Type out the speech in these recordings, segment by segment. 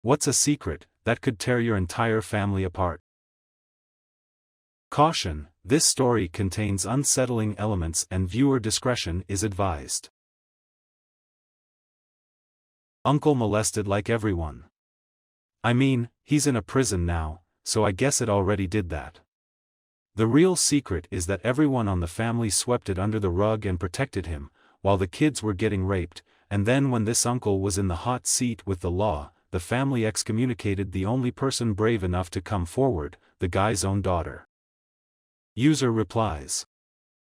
What's a secret that could tear your entire family apart? Caution: this story contains unsettling elements and viewer discretion is advised. Uncle molested like everyone. I mean, he's in a prison now, so I guess it already did that. The real secret is that everyone on the family swept it under the rug and protected him, while the kids were getting raped, and then when this uncle was in the hot seat with the law, the family excommunicated the only person brave enough to come forward, the guy's own daughter. User replies: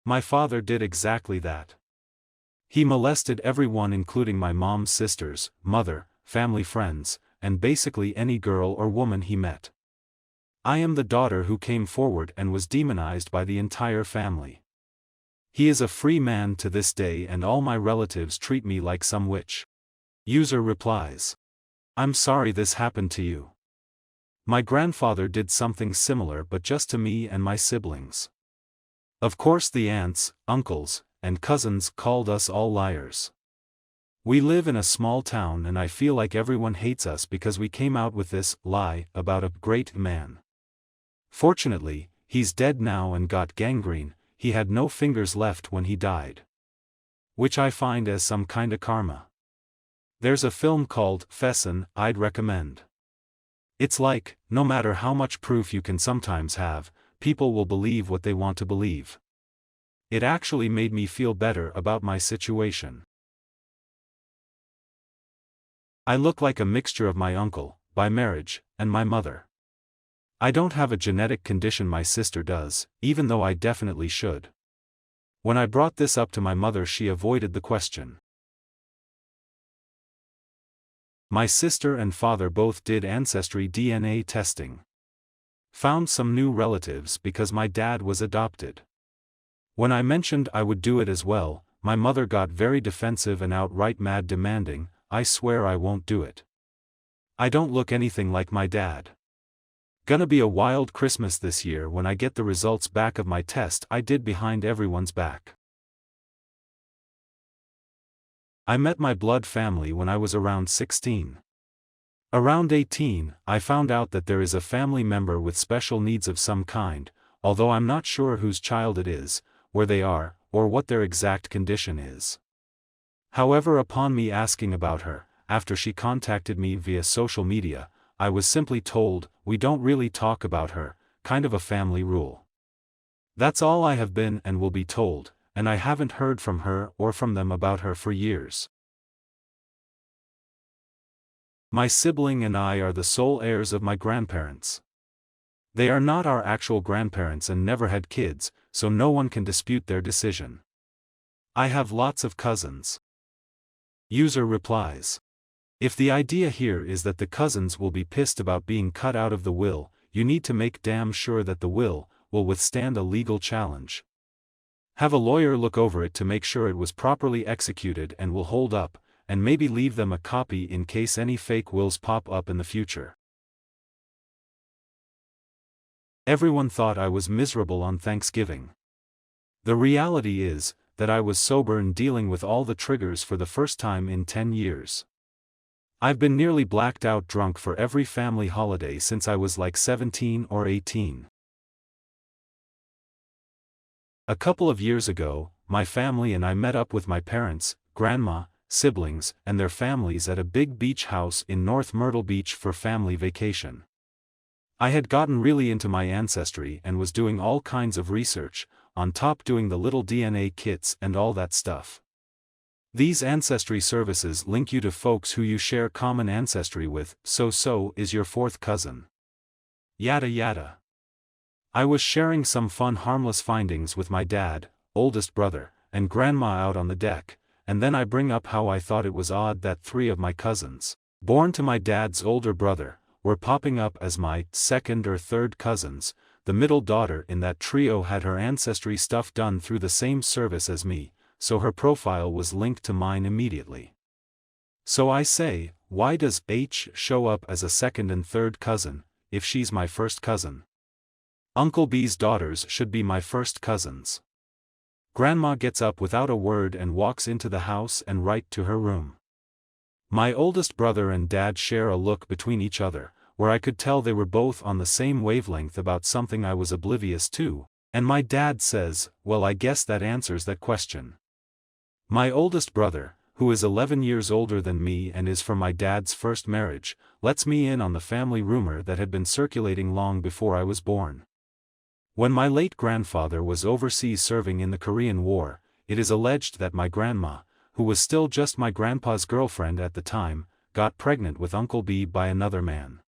my father did exactly that. He molested everyone including my mom's sisters, mother, family friends, and basically any girl or woman he met. I am the daughter who came forward and was demonized by the entire family. He is a free man to this day and all my relatives treat me like some witch. User replies: I'm sorry this happened to you. My grandfather did something similar but just to me and my siblings. Of course the aunts, uncles, and cousins called us all liars. We live in a small town and I feel like everyone hates us because we came out with this lie about a great man. Fortunately, he's dead now and got gangrene, he had no fingers left when he died. Which I find as some kinda karma. There's a film called Fessin I'd recommend. It's like, no matter how much proof you can sometimes have, people will believe what they want to believe. It actually made me feel better about my situation. I look like a mixture of my uncle, by marriage, and my mother. I don't have a genetic condition my sister does, even though I definitely should. When I brought this up to my mother, she avoided the question. My sister and father both did ancestry DNA testing. Found some new relatives because my dad was adopted. When I mentioned I would do it as well, my mother got very defensive and outright mad, demanding, I swear I won't do it. I don't look anything like my dad. Gonna be a wild Christmas this year when I get the results back of my test I did behind everyone's back. I met my blood family when I was around 16. Around 18, I found out that there is a family member with special needs of some kind, although I'm not sure whose child it is, where they are, or what their exact condition is. However, upon me asking about her, after she contacted me via social media, I was simply told, we don't really talk about her, kind of a family rule. That's all I have been and will be told, and I haven't heard from her or from them about her for years. My sibling and I are the sole heirs of my grandparents. They are not our actual grandparents and never had kids, so no one can dispute their decision. I have lots of cousins. User replies: if the idea here is that the cousins will be pissed about being cut out of the will, you need to make damn sure that the will withstand a legal challenge. Have a lawyer look over it to make sure it was properly executed and will hold up, and maybe leave them a copy in case any fake wills pop up in the future. Everyone thought I was miserable on Thanksgiving. The reality is that I was sober and dealing with all the triggers for the first time in 10 years. I've been nearly blacked out drunk for every family holiday since I was like 17 or 18. A couple of years ago, my family and I met up with my parents, grandma, siblings, and their families at a big beach house in North Myrtle Beach for family vacation. I had gotten really into my ancestry and was doing all kinds of research, on top doing the little DNA kits and all that stuff. These ancestry services link you to folks who you share common ancestry with, so is your fourth cousin. Yada yada. I was sharing some fun harmless findings with my dad, oldest brother, and grandma out on the deck, and then I bring up how I thought it was odd that 3 of my cousins, born to my dad's older brother, were popping up as my second or third cousins. The middle daughter in that trio had her ancestry stuff done through the same service as me, so her profile was linked to mine immediately. So I say, why does H show up as a second and third cousin, if she's my first cousin? Uncle B's daughters should be my first cousins. Grandma gets up without a word and walks into the house and right to her room. My oldest brother and dad share a look between each other, where I could tell they were both on the same wavelength about something I was oblivious to, and my dad says, "Well, I guess that answers that question." My oldest brother, who is 11 years older than me and is from my dad's first marriage, lets me in on the family rumor that had been circulating long before I was born. When my late grandfather was overseas serving in the Korean War, it is alleged that my grandma, who was still just my grandpa's girlfriend at the time, got pregnant with Uncle B by another man.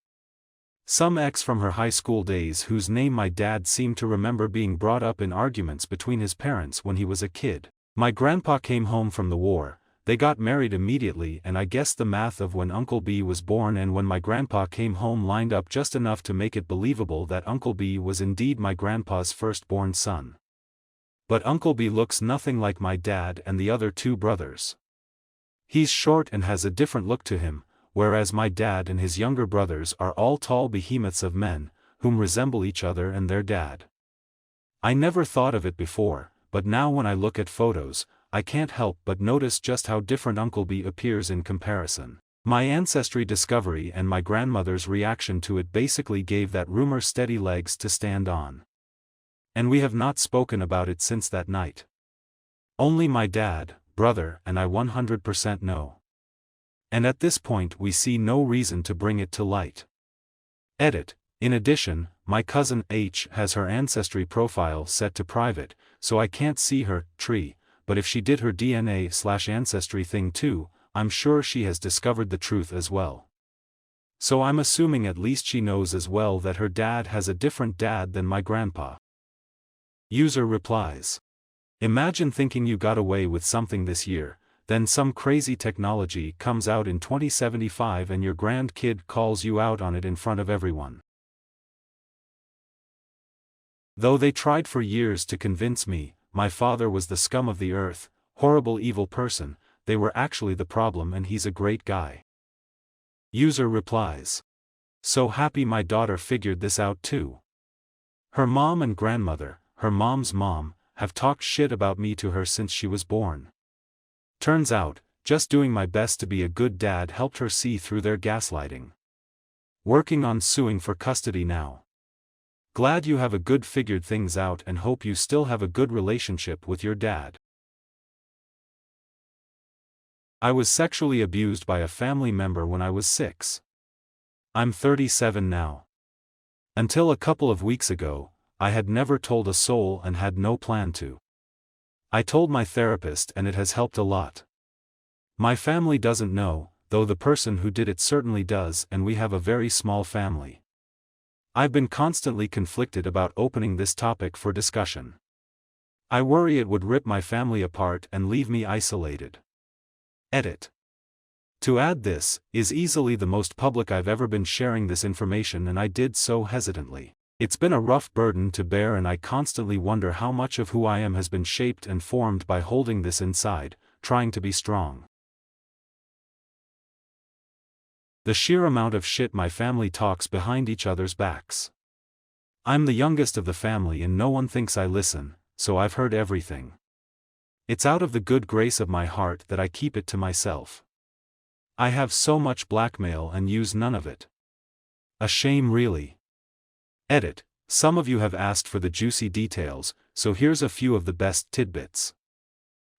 Some ex from her high school days whose name my dad seemed to remember being brought up in arguments between his parents when he was a kid. My grandpa came home from the war, they got married immediately, and I guess the math of when Uncle B was born and when my grandpa came home lined up just enough to make it believable that Uncle B was indeed my grandpa's firstborn son. But Uncle B looks nothing like my dad and the other two brothers. He's short and has a different look to him, whereas my dad and his younger brothers are all tall behemoths of men, whom resemble each other and their dad. I never thought of it before, but now when I look at photos, I can't help but notice just how different Uncle B appears in comparison. My ancestry discovery and my grandmother's reaction to it basically gave that rumor steady legs to stand on. And we have not spoken about it since that night. Only my dad, brother, and I 100% know. And at this point we see no reason to bring it to light. Edit. In addition, my cousin H has her ancestry profile set to private, so I can't see her tree. But if she did her DNA/ancestry thing too, I'm sure she has discovered the truth as well. So I'm assuming at least she knows as well that her dad has a different dad than my grandpa. User replies. Imagine thinking you got away with something this year, then some crazy technology comes out in 2075 and your grandkid calls you out on it in front of everyone. Though they tried for years to convince me, my father was the scum of the earth, horrible evil person, they were actually the problem and he's a great guy. User replies. So happy my daughter figured this out too. Her mom and grandmother, her mom's mom, have talked shit about me to her since she was born. Turns out, just doing my best to be a good dad helped her see through their gaslighting. Working on suing for custody now. Glad you have a good figured things out and hope you still have a good relationship with your dad. I was sexually abused by a family member when I was 6. I'm 37 now. Until a couple of weeks ago, I had never told a soul and had no plan to. I told my therapist and it has helped a lot. My family doesn't know, though the person who did it certainly does, and we have a very small family. I've been constantly conflicted about opening this topic for discussion. I worry it would rip my family apart and leave me isolated. Edit. To add, this is easily the most public I've ever been sharing this information, and I did so hesitantly. It's been a rough burden to bear, and I constantly wonder how much of who I am has been shaped and formed by holding this inside, trying to be strong. The sheer amount of shit my family talks behind each other's backs. I'm the youngest of the family and no one thinks I listen, so I've heard everything. It's out of the good grace of my heart that I keep it to myself. I have so much blackmail and use none of it. A shame, really. Edit. Some of you have asked for the juicy details, so here's a few of the best tidbits.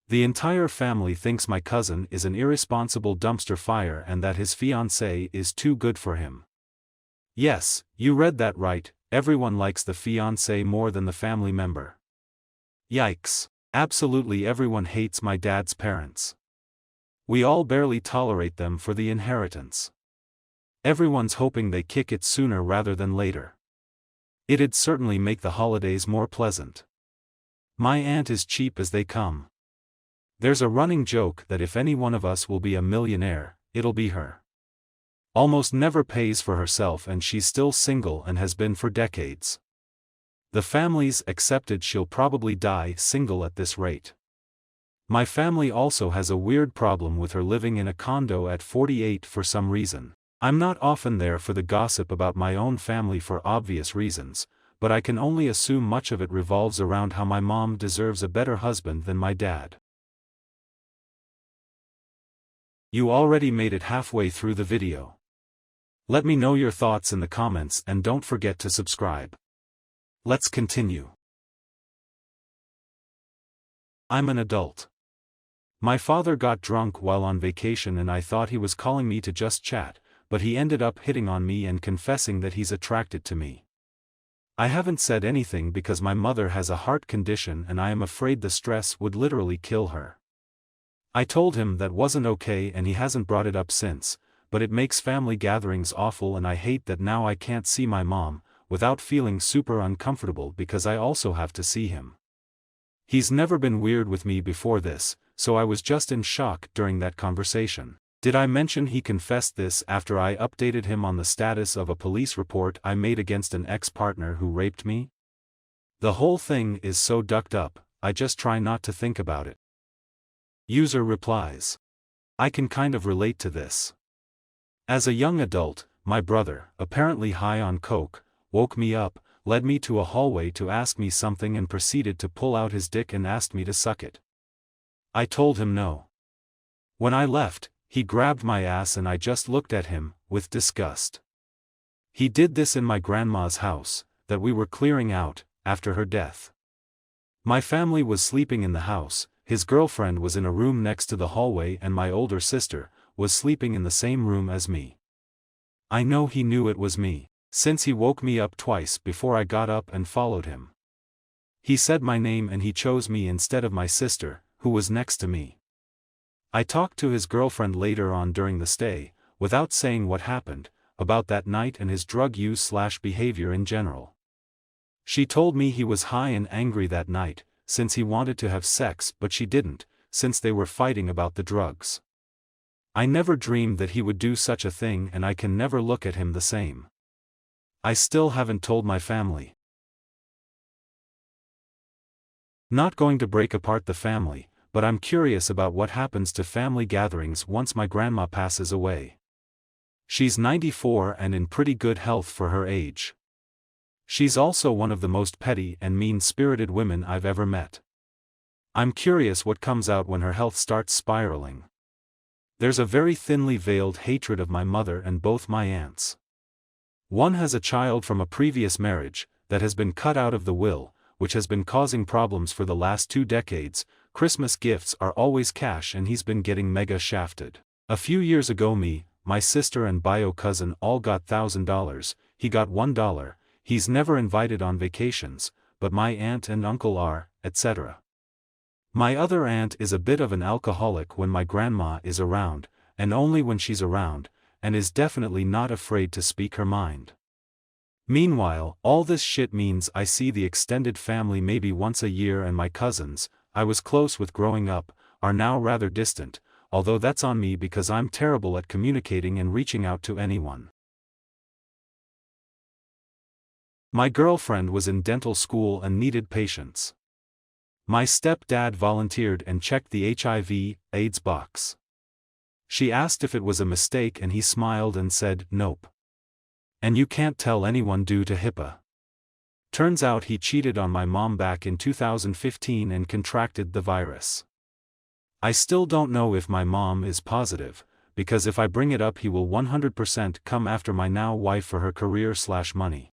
The entire family thinks my cousin is an irresponsible dumpster fire and that his fiancée is too good for him. Yes, you read that right, everyone likes the fiancée more than the family member. Yikes. Absolutely everyone hates my dad's parents. We all barely tolerate them for the inheritance. Everyone's hoping they kick it sooner rather than later. It'd certainly make the holidays more pleasant. My aunt is cheap as they come. There's a running joke that if any one of us will be a millionaire, it'll be her. Almost never pays for herself and she's still single and has been for decades. The family's accepted she'll probably die single at this rate. My family also has a weird problem with her living in a condo at 48 for some reason. I'm not often there for the gossip about my own family for obvious reasons, but I can only assume much of it revolves around how my mom deserves a better husband than my dad. You already made it halfway through the video. Let me know your thoughts in the comments and don't forget to subscribe. Let's continue. I'm an adult. My father got drunk while on vacation and I thought he was calling me to just chat, but he ended up hitting on me and confessing that he's attracted to me. I haven't said anything because my mother has a heart condition and I am afraid the stress would literally kill her. I told him that wasn't okay and he hasn't brought it up since, but it makes family gatherings awful and I hate that now I can't see my mom, without feeling super uncomfortable because I also have to see him. He's never been weird with me before this, so I was just in shock during that conversation. Did I mention he confessed this after I updated him on the status of a police report I made against an ex-partner who raped me? The whole thing is so ducked up, I just try not to think about it. User replies. I can kind of relate to this. As a young adult, my brother, apparently high on coke, woke me up, led me to a hallway to ask me something and proceeded to pull out his dick and asked me to suck it. I told him no. When I left, he grabbed my ass and I just looked at him, with disgust. He did this in my grandma's house, that we were clearing out, after her death. My family was sleeping in the house, his girlfriend was in a room next to the hallway and my older sister was sleeping in the same room as me. I know he knew it was me, since he woke me up twice before I got up and followed him. He said my name and he chose me instead of my sister, who was next to me. I talked to his girlfriend later on during the stay, without saying what happened, about that night and his drug use/behavior in general. She told me he was high and angry that night, since he wanted to have sex but she didn't, since they were fighting about the drugs. I never dreamed that he would do such a thing and I can never look at him the same. I still haven't told my family. Not going to break apart the family, but I'm curious about what happens to family gatherings once my grandma passes away. She's 94 and in pretty good health for her age. She's also one of the most petty and mean-spirited women I've ever met. I'm curious what comes out when her health starts spiraling. There's a very thinly veiled hatred of my mother and both my aunts. One has a child from a previous marriage, that has been cut out of the will, which has been causing problems for the last 2 decades. Christmas gifts are always cash and he's been getting mega shafted. A few years ago me, my sister and bio cousin all got $1,000, he got $1, he's never invited on vacations, but my aunt and uncle are, etc. My other aunt is a bit of an alcoholic when my grandma is around, and only when she's around, and is definitely not afraid to speak her mind. Meanwhile, all this shit means I see the extended family maybe once a year and my cousins, I was close with growing up, are now rather distant, although that's on me because I'm terrible at communicating and reaching out to anyone. My girlfriend was in dental school and needed patients. My stepdad volunteered and checked the HIV/AIDS box. She asked if it was a mistake and he smiled and said, nope. And you can't tell anyone due to HIPAA. Turns out he cheated on my mom back in 2015 and contracted the virus. I still don't know if my mom is positive, because if I bring it up he will 100% come after my now wife for her career/money.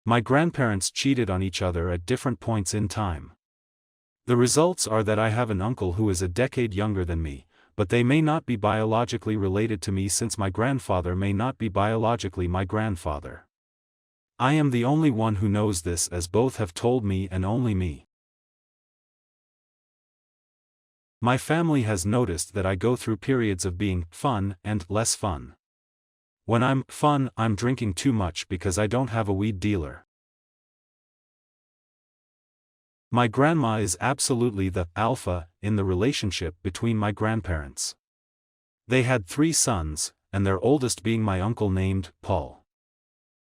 My grandparents cheated on each other at different points in time. The results are that I have an uncle who is a decade younger than me, but they may not be biologically related to me since my grandfather may not be biologically my grandfather. I am the only one who knows this as both have told me and only me. My family has noticed that I go through periods of being fun and less fun. When I'm fun, I'm drinking too much because I don't have a weed dealer. My grandma is absolutely the alpha in the relationship between my grandparents. They had 3 sons, and their oldest being my uncle named Paul.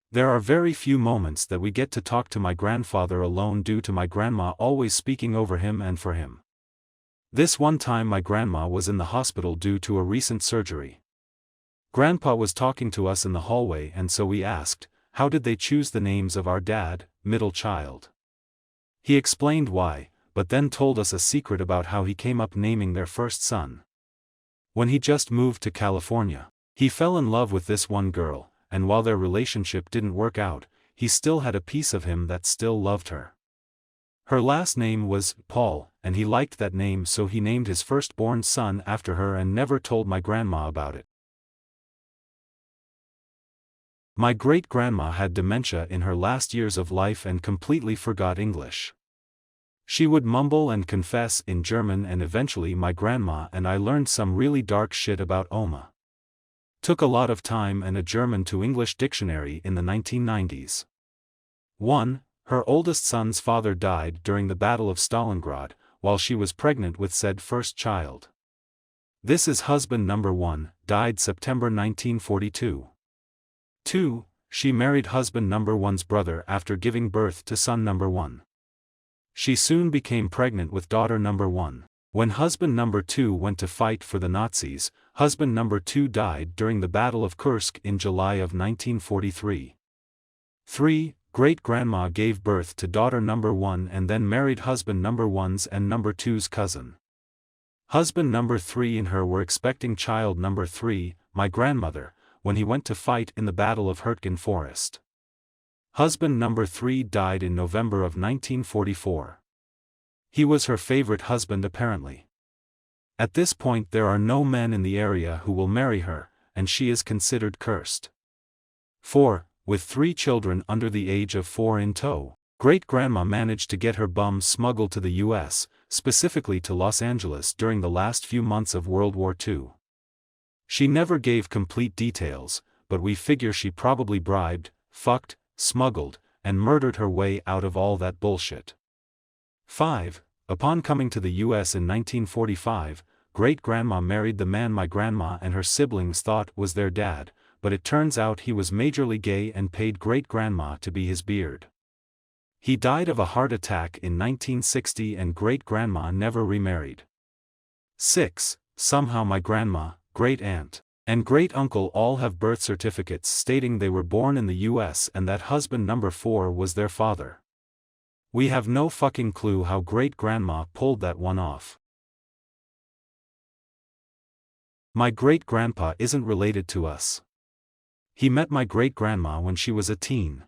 There are very few moments that we get to talk to my grandfather alone due to my grandma always speaking over him and for him. This one time my grandma was in the hospital due to a recent surgery. Grandpa was talking to us in the hallway and so we asked, how did they choose the names of our dad, middle child? He explained why, but then told us a secret about how he came up naming their first son. When he just moved to California, he fell in love with this one girl, and while their relationship didn't work out, he still had a piece of him that still loved her. Her last name was Paul, and he liked that name, so he named his firstborn son after her and never told my grandma about it. My great-grandma had dementia in her last years of life and completely forgot English. She would mumble and confess in German, and eventually my grandma and I learned some really dark shit about Oma. Took a lot of time and a German to English dictionary in the 1990s. 1. Her oldest son's father died during the Battle of Stalingrad, while she was pregnant with said first child. This is husband number 1, died September 1942. 2. She married husband number 1's brother after giving birth to son number 1. She soon became pregnant with daughter number 1. When husband number 2 went to fight for the Nazis, husband number 2 died during the Battle of Kursk in July of 1943. 3. Great-grandma gave birth to daughter number 1 and then married husband number 1's and number 2's cousin. Husband number 3 and her were expecting child number 3, my grandmother, when he went to fight in the Battle of Hurtgen Forest. Husband number 3 died in November of 1944. He was her favorite husband apparently. At this point there are no men in the area who will marry her, and she is considered cursed. 4. With 3 children under the age of 4 in tow, great-grandma managed to get her bum smuggled to the U.S., specifically to Los Angeles during the last few months of World War II. She never gave complete details, but we figure she probably bribed, fucked, smuggled, and murdered her way out of all that bullshit. 5. Upon coming to the U.S. in 1945, great-grandma married the man my grandma and her siblings thought was their dad, but it turns out he was majorly gay and paid great-grandma to be his beard. He died of a heart attack in 1960 and great-grandma never remarried. 6. Somehow my grandma, great-aunt, and great-uncle all have birth certificates stating they were born in the U.S. and that husband number 4 was their father. We have no fucking clue how great-grandma pulled that one off. My great-grandpa isn't related to us. He met my great-grandma when she was a teen.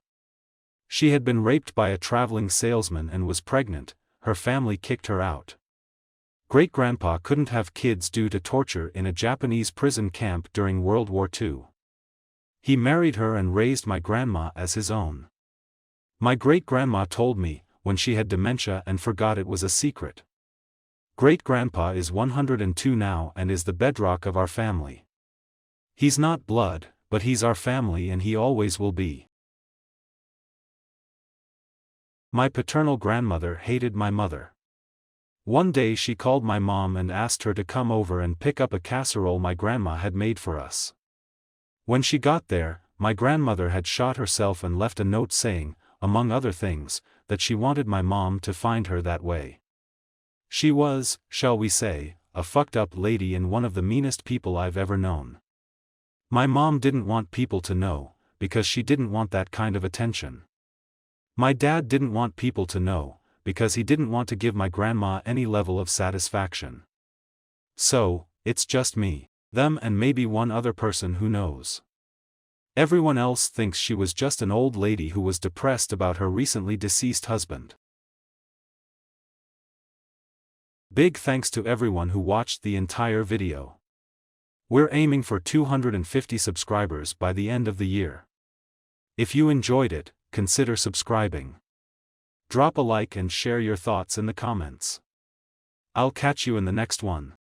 She had been raped by a traveling salesman and was pregnant. Her family kicked her out. Great-grandpa couldn't have kids due to torture in a Japanese prison camp during World War II. He married her and raised my grandma as his own. My great-grandma told me, when she had dementia and forgot it was a secret. Great-grandpa is 102 now and is the bedrock of our family. He's not blood, but he's our family and he always will be. My paternal grandmother hated my mother. One day she called my mom and asked her to come over and pick up a casserole my grandma had made for us. When she got there, my grandmother had shot herself and left a note saying, among other things, that she wanted my mom to find her that way. She was, shall we say, a fucked up lady and one of the meanest people I've ever known. My mom didn't want people to know, because she didn't want that kind of attention. My dad didn't want people to know, because he didn't want to give my grandma any level of satisfaction. So, it's just me, them and maybe one other person who knows. Everyone else thinks she was just an old lady who was depressed about her recently deceased husband. Big thanks to everyone who watched the entire video. We're aiming for 250 subscribers by the end of the year. If you enjoyed it, consider subscribing. Drop a like and share your thoughts in the comments. I'll catch you in the next one.